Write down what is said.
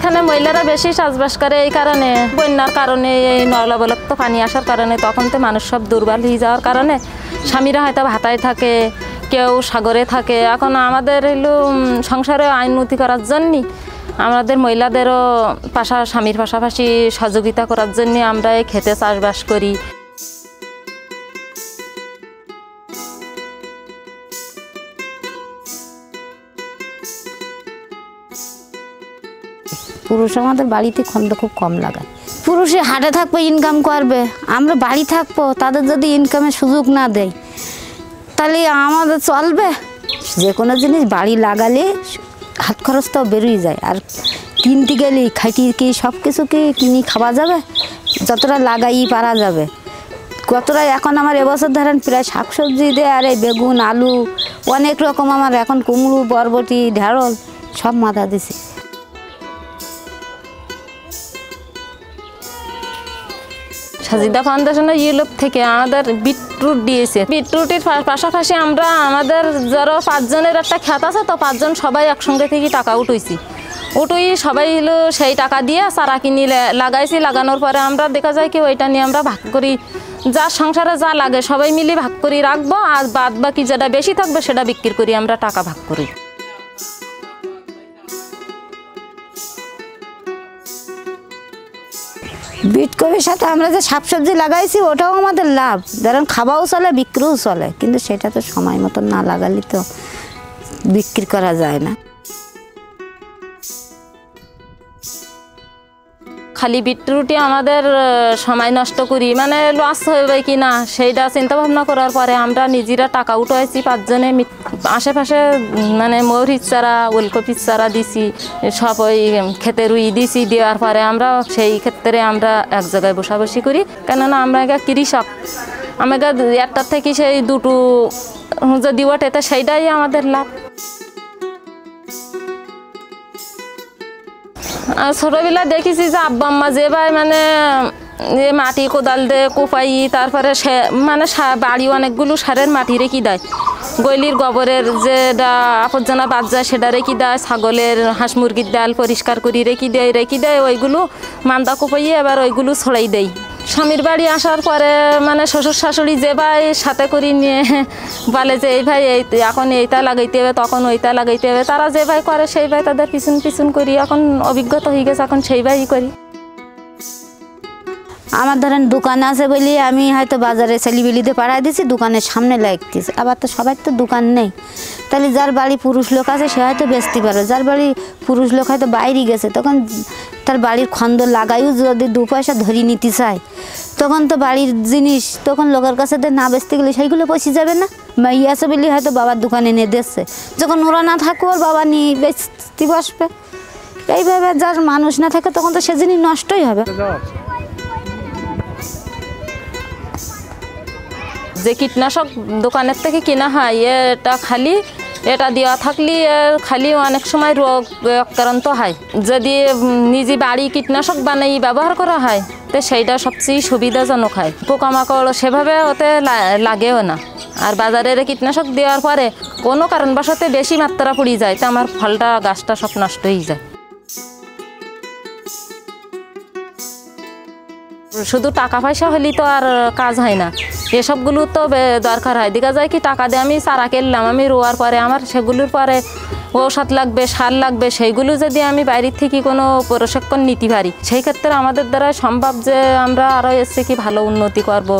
এখানে মহিলারা বেশি চাষবাস করে এই কারণে বন্যার কারণে এই নলবলক্ত পানি আসার কারণে তখন তো মানুষ সব দুর্বল হয়ে যাওয়ার কারণে স্বামীরা হয়তো ভাতায় থাকে, কেউ সাগরে থাকে। এখন আমাদের হলো সংসারে উন্নতি করার জন্যই আমাদের মহিলাদেরও স্বামীর পাশাপাশি সহযোগিতা করার জন্য আমরা এই খেতে চাষবাস করি। পুরুষ আমাদের বাড়িতে খন্দ খুব কম লাগায়। পুরুষে হাটে থাকবে, ইনকাম করবে, আমরা বাড়ি থাকবো, তাদের যদি ইনকামের সুযোগ না দেয় তাহলে আমাদের চলবে? যে কোনো জিনিস বাড়ি লাগালে হাত খরচটাও বেরিয়ে যায়, আর কিনতে গেলে খাইটি কি সব কিছু কি কিনে খাওয়া যাবে? যতটা লাগাই পারা যাবে কতটা। এখন আমার এবছর ধরেন প্রায় শাকসবজি দেয়, আর এই বেগুন, আলু, অনেক রকম আমার এখন কুমড়ো, বরবটি, ঢেঁড়স সব মাথা দিছি। সাজিদা ফাউন্ডেশনের ইউরোপ থেকে আমাদের বিটরুট দিয়েছে। বিটরুটের পাশাপাশি আমরা আমাদের যারা 5 জনের একটা খেত আছে, তো 5 জন সবাই একসঙ্গে থেকে টাকা উঠেছি। সবাই হলো সেই টাকা দিয়ে চারা কিনে লাগাইছি। লাগানোর পরে আমরা দেখা যায় কি ওইটা নিয়ে আমরা ভাগ করি, যার সংসারে যা লাগে সবাই মিলে ভাগ করি রাখবো, আর বাদ বাকি যেটা বেশি থাকবে সেটা বিক্রি করি আমরা টাকা ভাগ করি। বিটকপির সাথে আমরা যে শাকসবজি লাগাইছি ওটাও আমাদের লাভ, ধরেন খাওয়াও চলে, বিক্রিও চলে, কিন্তু সেটা তো সময় মতন না লাগালে তো বিক্রি করা যায় না। খালি বিটরুটি আমাদের সময় নষ্ট করি, মানে লস হবে কি না সেইটা চিন্তা ভাবনা করার পরে আমরা নিজেরা টাকা উঠাইছি 5 জনে। আশেপাশে মানে মরিচ চারা, ওলকপির চারা দিছি, সব ওই খেতে রুই দিছি। দেওয়ার পরে আমরা সেই ক্ষেত্রে আমরা এক জায়গায় বসাবসি করি, কেননা আমরা কৃষক। আমাকে একটার থেকে সেই দুটো যদি ওঠে সেইটাই আমাদের লাভ। ছোটবেলায় দেখেছি যে আব্বা আম্মা যে ভাই মানে মাটি কোদাল দিয়ে কোপাই, তারপরে মানে বাড়ি অনেকগুলো সারের মাটি রেখে দেয়, গলির গোবরের যেটা আবর্জনা বাদ যায় সেটা রেখে দেয়, ছাগলের হাঁস মুরগির ডাল পরিষ্কার করে রেখে দেয় ওইগুলো মান্দা কোপাইয়ে এবার ওইগুলো ছড়াই দেয়। স্বামীর বাড়ি আসার পরে মানে শ্বশুর শাশুড়ি যে ভাই সাথে করে নিয়ে বলে যে এই ভাই এখন এইটা লাগাইতে হবে, তখন ওইটা লাগাইতে হবে, তারা যে ভাই করে সেই ভাই তাদের পিছন করি। এখন অভিজ্ঞতা হয়ে গেছে, এখন সেই ভাই করি। আমার ধরেন দোকান আছে বলি আমি হয়তো বাজারে ছেলেবেলিতে পাড়ায় দিছি, দোকানের সামনে লাগতেছে। আবার তো সবাই তো দোকান নেই, তাহলে যার বাড়ি পুরুষ লোক আছে সে হয়তো বেচতে পারবে, যার বাড়ি পুরুষ লোক হয়তো বাইরে গেছে, তখন তার বাড়ির খন্দ লাগাইও যদি 2 পয়সা ধরে নিতে চায়, তখন তো বাড়ির জিনিস তখন লোকের কাছে না বেচতে গেলে সেইগুলো পয়সা যাবে না। মাই আছে বলি হয়তো বাবার দোকানে এনে দিচ্ছে, যখন ওরা না থাকবে ওর বাবা নিয়ে বেচতে বসবে। এইভাবে যার মানুষ না থাকে তখন তো সে জিনিস নষ্টই হবে। যে কীটনাশক দোকানের থেকে কেনা হয় এটা দেওয়া থাকলে খালি অনেক সময় রোগ আক্রান্ত হয়। যদি নিজে বাড়ি কীটনাশক বানাই ব্যবহার করা হয় তো সেইটা সবচেয়ে সুবিধাজনক হয়, পোকামাকড় সেভাবে ওতে লাগেও না। আর বাজারের কীটনাশক দেওয়ার পরে কোনো কারণবশত বেশি মাত্রা পড়ে যায়, তো আমার ফলটা গাছটা সব নষ্ট হয়ে যায়। শুধু টাকা পয়সা হলেই তো আর কাজ হয় না, এসবগুলো তো দরকার হয়। দেখা যায় কি টাকা দিয়ে আমি চারা কিনলাম, আমি রোয়ার পরে আমার সেগুলোর পরে ঔষধ লাগবে, সার লাগবে, সেইগুলো যদি আমি বাইরের থেকে কোনো প্রশিক্ষণ নিতে পারি সেই ক্ষেত্রে আমাদের দ্বারা সম্ভব যে আমরা আরও এসে কি ভালো উন্নতি করব।